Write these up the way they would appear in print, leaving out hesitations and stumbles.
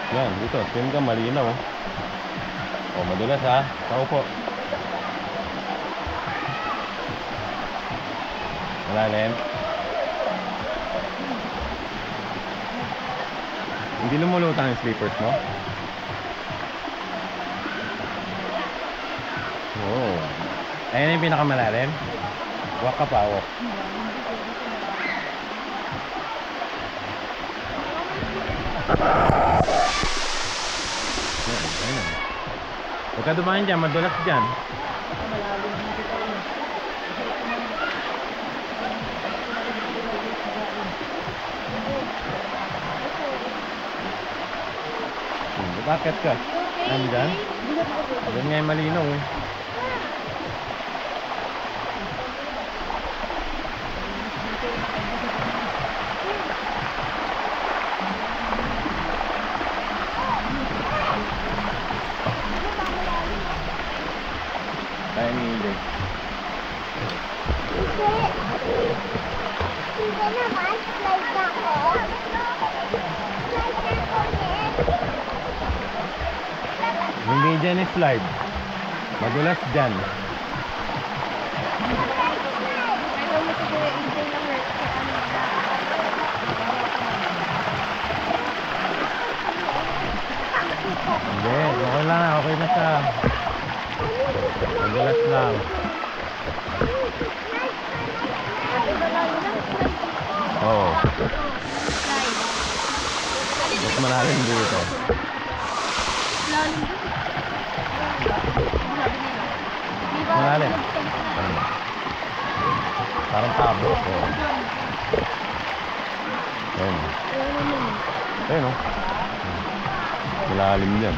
Yan, dito, tingin ka malinaw. O, madulas ha. Tao po. Malalim. Hindi lumulutang yung slippers mo? Oh. Ayan yung pinakamalalim. Walk ka pa, walk. Huwag ka dumahin dyan, madulas dyan. Bakit ka? Nandyan? Doon nga yung malinaw eh. Kaya ni Inday. Hindi naman, slide ako. Slide ako Hindi dyan slide. Madulas dyan. Hindi, okay lang. Okay na siya. Madulas lang. Oo. Mas malalim dito. Malalim. Parang tabo. Ayun. Ayun o. Malalim dyan.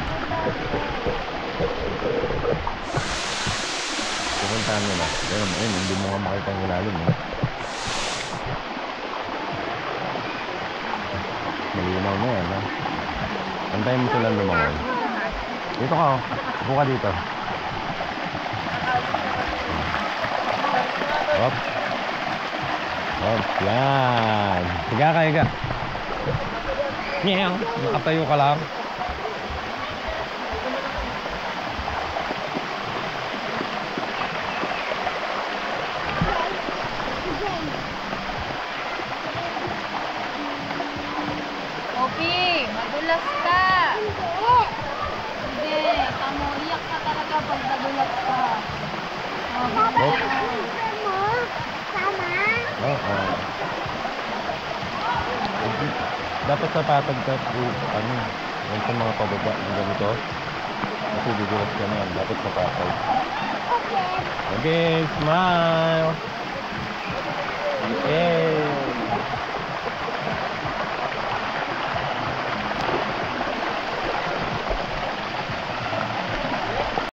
Pupuntahan nila. Ayun, ayun. Hindi mo nga makita ang malalim. Malinaw na yan. Antayin mo silang lumangoy. Dito ka o. Upo ka dito. Hop. Hop. Yan. Higa ka, higa. Nyew. Nakatayo ka lang. Opi, madulas ka. Hindi, kamu iyak ka talaga pag nadulas ka. Dapat mo, sama. Oo. Dapat sapatag ka po, ano, yan sa mga pababa ng ganito. Kasi dudulas ka na yan, dapat sapatag. Okay. Okay, smile!